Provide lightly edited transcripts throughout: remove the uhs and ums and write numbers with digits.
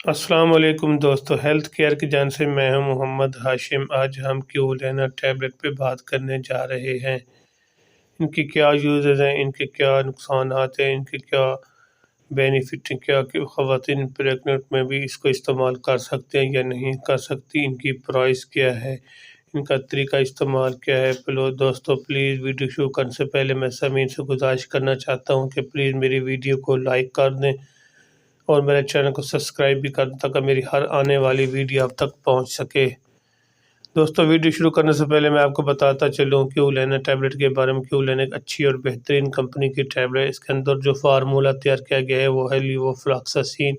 अस्सलाम वालेकुम दोस्तों, हेल्थ केयर की जान से मैं हूं मोहम्मद हाशिम। आज हम क्यूलेना टैबलेट पे बात करने जा रहे हैं। इनकी क्या यूजेस हैं, इनके क्या नुकसानात हैं, इनके क्या बेनिफिट हैं, क्या कि ख़वातीन प्रेगनेंट में भी इसको इस्तेमाल कर सकते हैं या नहीं कर सकती, इनकी प्राइस क्या है, इनका तरीका इस्तेमाल क्या है। प्लो दोस्तों, प्लीज़ वीडियो शुरू करने से पहले मैं सभी से गुजारिश करना चाहता हूँ कि प्लीज़ मेरी वीडियो को लाइक कर दें और मेरे चैनल को सब्सक्राइब भी कर दें ताकि मेरी हर आने वाली वीडियो आप तक पहुंच सके। दोस्तों, वीडियो शुरू करने से पहले मैं आपको बताता चलूँ क्यूलेना टैबलेट के बारे में। क्यूलेना एक अच्छी और बेहतरीन कंपनी की टैबलेट। इसके अंदर जो फार्मूला तैयार किया गया है वो है लीवोफ्लॉक्सासिन।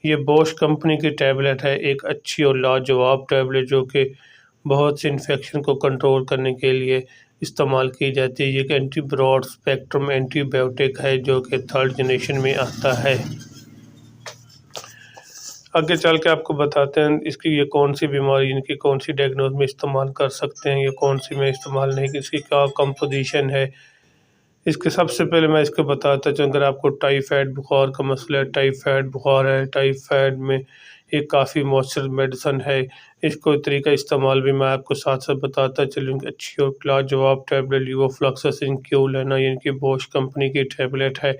ये बॉश कंपनी की टैबलेट है, एक अच्छी और लाजवाब टैबलेट जो कि बहुत से इन्फेक्शन को कंट्रोल करने के लिए इस्तेमाल की जाती है। ये एक एंटी ब्रॉड स्पेक्ट्रम एंटीबायोटिक है जो कि 3rd जनरेशन में आता है। आगे चल के आपको बताते हैं इसकी ये कौन सी बीमारी, इनकी कौन सी डायग्नोज में इस्तेमाल कर सकते हैं, ये कौन सी में इस्तेमाल नहीं, इसकी क्या कंपोजिशन है। इसके सबसे पहले मैं इसको बताता चलूँ, अगर आपको टाइफाइड बुखार का मसला है, टाइफाइड बुखार है, टाइफाइड में ये काफ़ी मौसर मेडिसन है। इसको तरीका इस्तेमाल भी मैं आपको साथ साथ बताता चलूँ। अच्छी और लाजवाब टैबलेट लीवोफ्लॉक्सासिन क्यूलेना, इनकी बॉश कंपनी की टैबलेट है।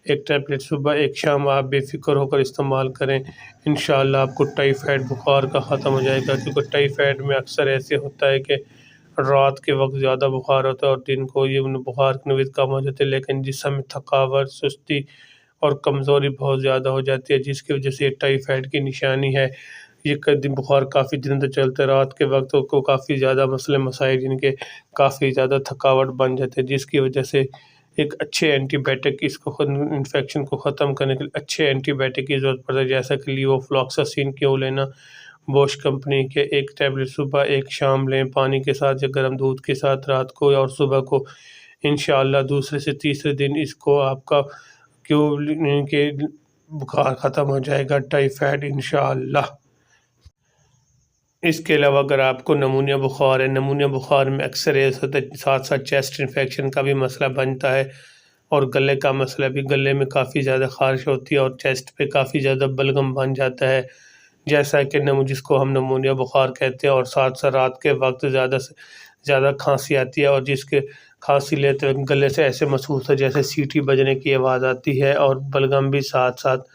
एक टैबलेट सुबह एक शाम आप बेफिक्र होकर इस्तेमाल करें, इंशाअल्लाह आपको टाइफाइड बुखार का ख़त्म हो जाएगा। क्योंकि टाइफाइड में अक्सर ऐसे होता है कि रात के वक्त ज़्यादा बुखार होता है और दिन को ये बुखार की नवीद कम हो जाती है, लेकिन जिस्म में थकावट, सुस्ती और कमज़ोरी बहुत ज़्यादा हो जाती है, जिसकी वजह से टाइफाइड की निशानी है। ये दिन बुखार काफ़ी दिनों तक चलता है, रात के वक्त को काफ़ी ज़्यादा मसले मसाइल जिनके काफ़ी ज़्यादा थकावट बन जाते हैं, जिसकी वजह से एक अच्छे एंटीबायोटिक इसको इन्फेक्शन को ख़त्म करने के लिए अच्छे एंटीबायोटिक की ज़रूरत पड़ती है, जैसा कि लीवोफ्लॉक्सासिन क्यूलेना बॉश कंपनी के। एक टैबलेट सुबह एक शाम लें, पानी के साथ या गर्म दूध के साथ रात को और सुबह को। इंशाअल्लाह दूसरे से तीसरे दिन इसको आपका क्यों के बुखार ख़त्म हो जाएगा, टाइफाइड इंशाअल्लाह। इसके अलावा अगर आपको नमूनिया बुखार है, नमूनिया बुखार में अक्सर ऐसा होता है साथ साथ चेस्ट इन्फेक्शन का भी मसला बनता है और गले का मसला भी, गले में काफ़ी ज़्यादा ख़ारिश होती है और चेस्ट पे काफ़ी ज़्यादा बलगम बन जाता है, जैसा कि जिसको हम नमूनिया बुखार कहते हैं। और साथ साथ रात के वक्त ज़्यादा से ज़्यादा खांसी आती है और जिसके खांसी लेते वक्त गले से ऐसे महसूस है जैसे सीटी बजने की आवाज़ आती है और बलगम भी साथ साथ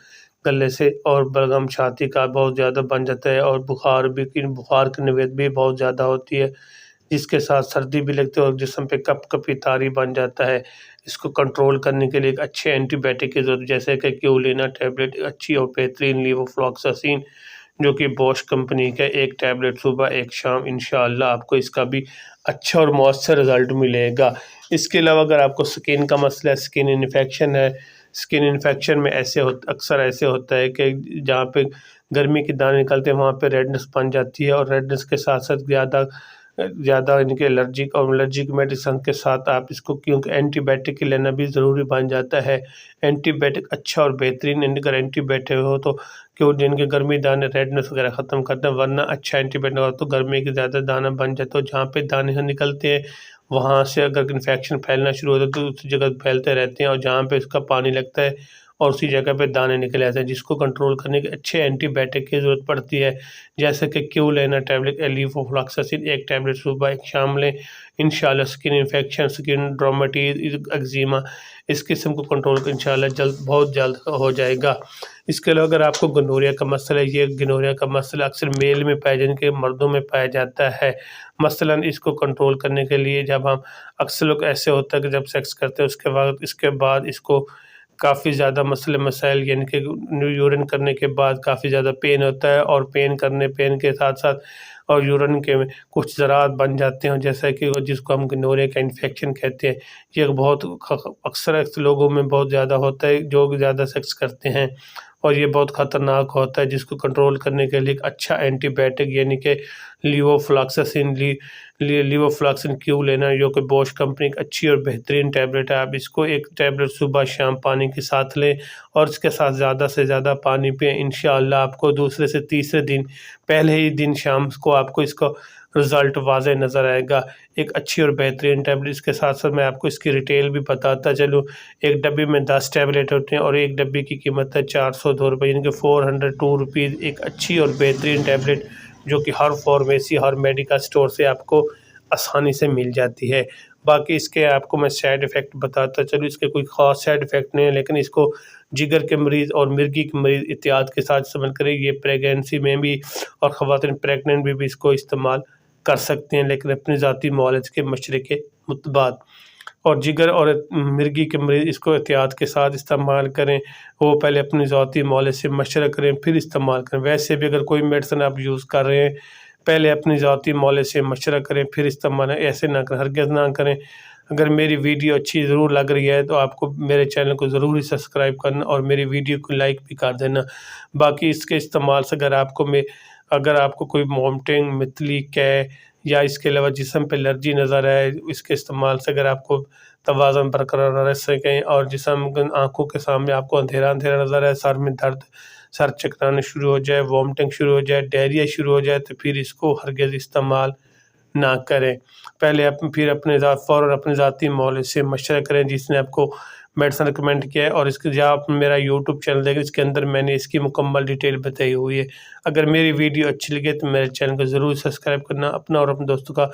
गले से और बलगम छाती का बहुत ज़्यादा बन जाता है और बुखार की नौबत भी बहुत ज़्यादा होती है, जिसके साथ सर्दी भी लगती है और जिस्म पे कपकपी तारी बन जाता है। इसको कंट्रोल करने के लिए एक अच्छे एंटीबायोटिक की ज़रूरत, जैसे कि क्यूलेना टैबलेट अच्छी और बेहतरीन लीवोफ्लॉक्सासिन जो कि बॉश कंपनी का, एक टैबलेट सुबह एक शाम, इंशाअल्लाह आपको इसका भी अच्छा और मौसर रिज़ल्ट मिलेगा। इसके अलावा अगर आपको स्किन का मसला है, स्किन इन्फेक्शन है, स्किन इन्फेक्शन में अक्सर ऐसे होता है कि जहाँ पे गर्मी के दाने निकलते हैं वहाँ पे रेडनेस बन जाती है और रेडनेस के साथ साथ ज़्यादा ज़्यादा इनके एलर्जिक मेडिसन के साथ आप इसको, क्योंकि एंटीबायोटिक लेना भी ज़रूरी बन जाता है। एंटीबायोटिक अच्छा और बेहतरीन अगर एंटीबायोटिक हो तो क्यों जिनके गर्मी दाने रेडनेस वगैरह ख़त्म करते हैं, वरना अच्छा एंटीबायोटिक हो तो गर्मी के ज़्यादा दाना बन जाता है। जहाँ पे दाने निकलते हैं वहाँ से अगर इन्फेक्शन फैलना शुरू होता है तो उस जगह फैलते रहते हैं और जहाँ पे उसका पानी लगता है और उसी जगह पे दाने निकल आते हैं, जिसको कंट्रोल करने के अच्छे एंटीबायोटिक की ज़रूरत पड़ती है, जैसे कि क्यूलेना टैबलेट, लीवोफ्लॉक्सासिन एक टैबलेट सुबह एक शाम लें। इंशाल्लाह skin infection, skin dermatitis, eczema इस किस्म को कंट्रोल इंशाल्लाह बहुत जल्द हो जाएगा। इसके अलावा अगर आपको गनोरिया का मसला है, ये गनोरिया का मसला अक्सर मेल में पाया जिनके मर्दों में पाया जाता है। मसलन इसको कंट्रोल करने के लिए जब हम अक्सर लोग ऐसे होता है कि जब सेक्स करते हैं इसके बाद इसको काफ़ी ज़्यादा मसले मसाइल, यानी कि यूरिन करने के बाद काफ़ी ज़्यादा पेन होता है और पेन के साथ साथ और यूरिन के में कुछ ज़रात बन जाते हैं, जैसा कि जिसको हम गनोरिया का इन्फेक्शन कहते हैं। ये बहुत अक्सर लोगों में बहुत ज़्यादा होता है जो ज़्यादा सेक्स करते हैं और ये बहुत ख़तरनाक होता है, जिसको कंट्रोल करने के लिए एक अच्छा एंटीबायोटिक यानी कि लीवोफ्लॉक्सासिन लीवोफ्लॉक्सिन क्यू लेना, जो कि बॉश कंपनी की अच्छी और बेहतरीन टैबलेट है। आप इसको एक टैबलेट सुबह शाम पानी के साथ लें और इसके साथ ज़्यादा से ज़्यादा पानी पिएँ। इंशाअल्लाह आपको दूसरे से तीसरे दिन, पहले ही दिन शाम को आपको इसका रिज़ल्ट वाज़ेह नज़र आएगा। एक अच्छी और बेहतरीन टैबलेट। इसके साथ-साथ मैं आपको इसकी रिटेल भी बताता चलूँ। एक डब्बे में 10 टैबलेट होते हैं और एक डब्बे की कीमत है 402 रुपये, यानी कि 402 रुपीज़। एक अच्छी और बेहतरीन टैबलेट जो कि हर फार्मेसी, हर मेडिकल स्टोर से आपको आसानी से मिल जाती है। बाकी इसके आपको मैं साइड इफ़ेक्ट बताता चलूँ। इसके कोई ख़ास साइड इफ़ेक्ट नहीं है, लेकिन इसको जिगर के मरीज़ और मिर्गी के मरीज़ एहतियात के साथ इस्तेमाल करें। ये प्रेगनेंसी में भी और ख़वातीन प्रेग्नेंट भी इसको इस्तेमाल कर सकते हैं, लेकिन अपनी ज़ाती मुआलज के मशवरे के मुताबिक। और जिगर और मिर्गी के मरीज़ इसको एहतियात के साथ इस्तेमाल करें। वो पहले अपनी ज़ाती मुआलज से मशवरा करें, फिर इस्तेमाल करें। वैसे भी अगर कोई मेडिसिन आप यूज़ कर रहे हैं, पहले अपनी ज़ाती मुआलज से मशवरा करें, फिर इस्तेमाल, ऐसे ना करें, हरगिज़ ना करें। अगर मेरी वीडियो अच्छी ज़रूर लग रही है तो आपको मेरे चैनल को ज़रूर ही सब्सक्राइब करना और मेरी वीडियो को लाइक भी कर देना। बाकी इसके इस्तेमाल से अगर आपको कोई वोमिटिंग, मितली, कै या इसके अलावा जिस्म पे एलर्जी नज़र आए, इसके इस्तेमाल से अगर आपको तवाज़ुन बरकरार रह सकें और जिस्म, आँखों के सामने आपको अंधेरा-अंधेरा नज़र आए, सर में दर्द, सर चकराने शुरू हो जाए, वोमिटिंग शुरू हो जाए, डायरिया शुरू हो जाए, तो फिर इसको हरगिज़ इस्तेमाल ना करें। पहले फिर फ़ौरन अपने ज़ाती मौलवी से मशवरा करें जिसने आपको मेडिसिन रिकमेंड किया है। और इसके जो आप मेरा यूट्यूब चैनल देखें, इसके अंदर मैंने इसकी मुकम्मल डिटेल बताई हुई है। अगर मेरी वीडियो अच्छी लगे तो मेरे चैनल को ज़रूर सब्सक्राइब करना, अपना और अपने दोस्तों का